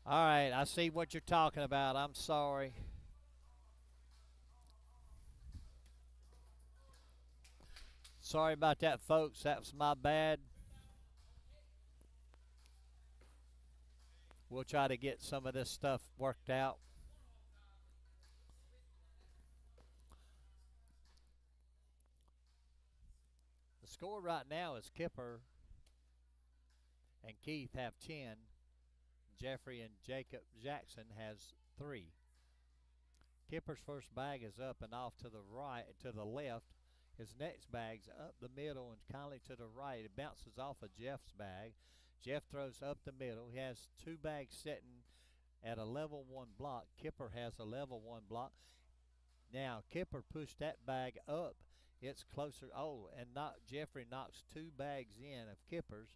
all right, I see what you're talking about. I'm sorry. Sorry about that, folks. That was my bad. We'll try to get some of this stuff worked out. The score right now is Kipper and Keith have 10. Jeffrey and Jacob Jackson has 3. Kipper's first bag is up and off to the right, to the left. His next bag's up the middle and kindly to the right. It bounces off of Jeff's bag. Jeff throws up the middle. He has 2 bags sitting at a level 1 block. Kipper has a level 1 block. Now Kipper pushed that bag up. It's closer. Oh, and Jeffrey knocks 2 bags in of Kipper's.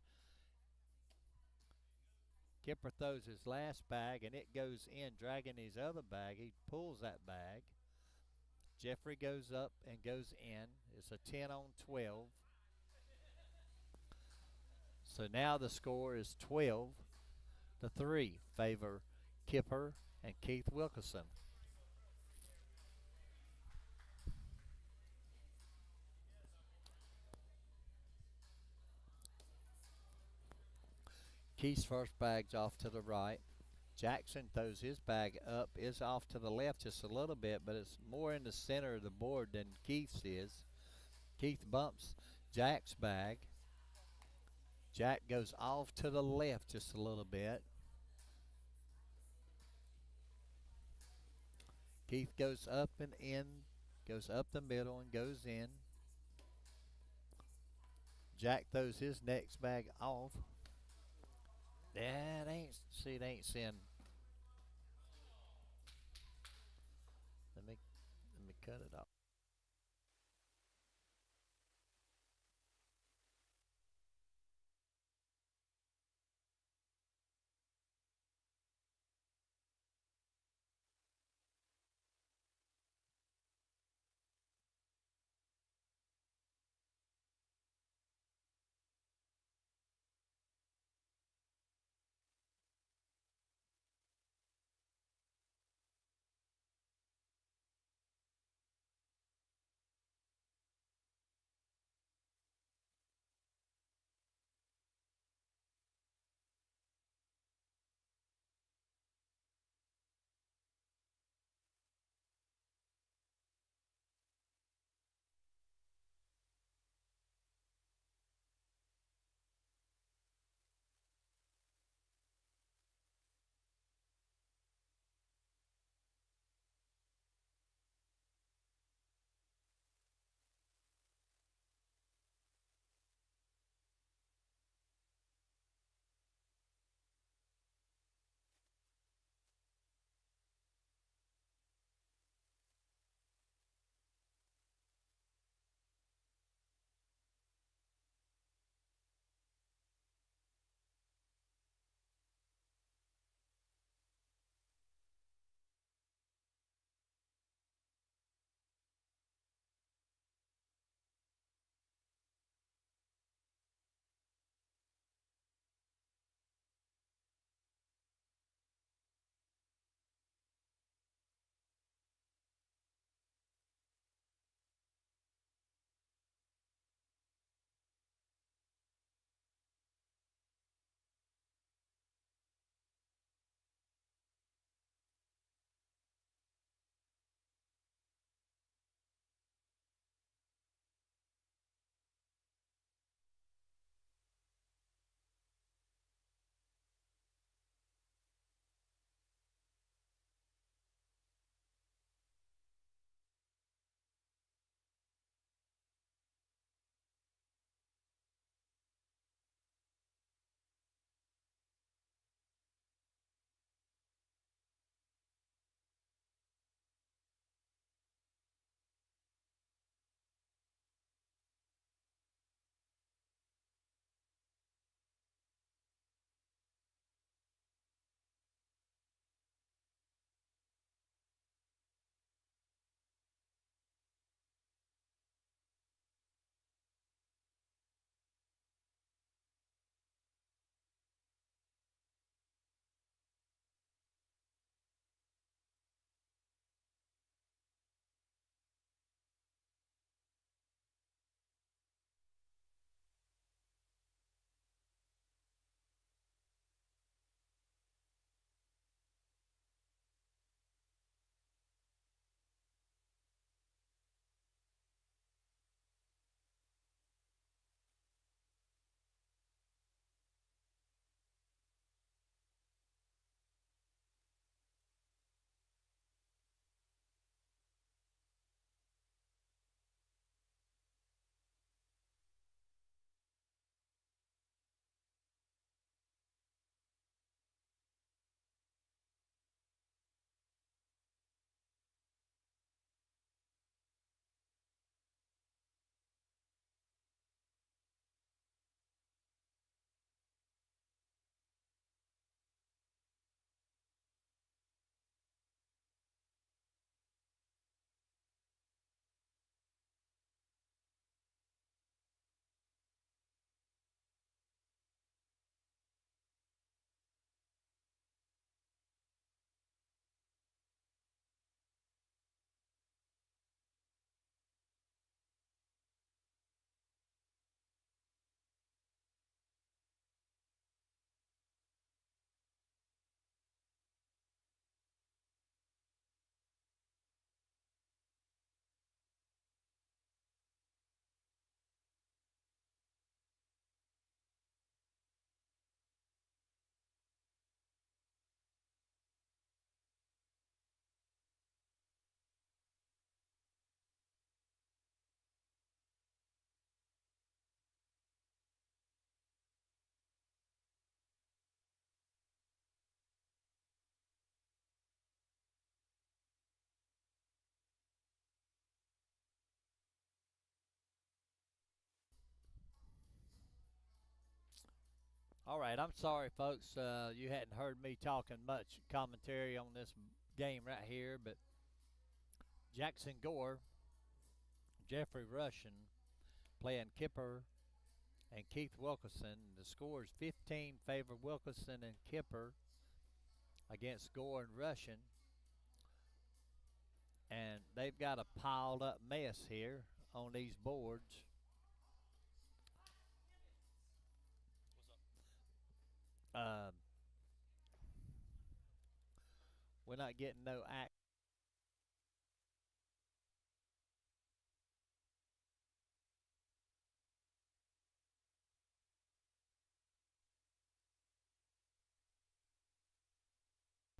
Kipper throws his last bag and it goes in, dragging his other bag. He pulls that bag. Jeffrey goes up and goes in. It's a 10-on-12. So now the score is 12-3, favor Kipper and Keith Wilkerson. Keith's first bag's off to the right. Jackson throws his bag up, is off to the left just a little bit, but it's more in the center of the board than Keith's is. Keith bumps Jack's bag. Jack goes off to the left just a little bit. Keith goes up and in, goes up the middle and goes in. Jack throws his next bag off. That ain't, see, it ain't sin. Let me cut it off. All right, I'm sorry, folks. You hadn't heard me talking much commentary on this game right here, but Jackson Gore, Jeffrey Russian playing Kipper and Keith Wilkerson. The scores 15 favor Wilkerson and Kipper against Gore and Russian. And they've got a piled up mess here on these boards. Uh, we're not getting no act.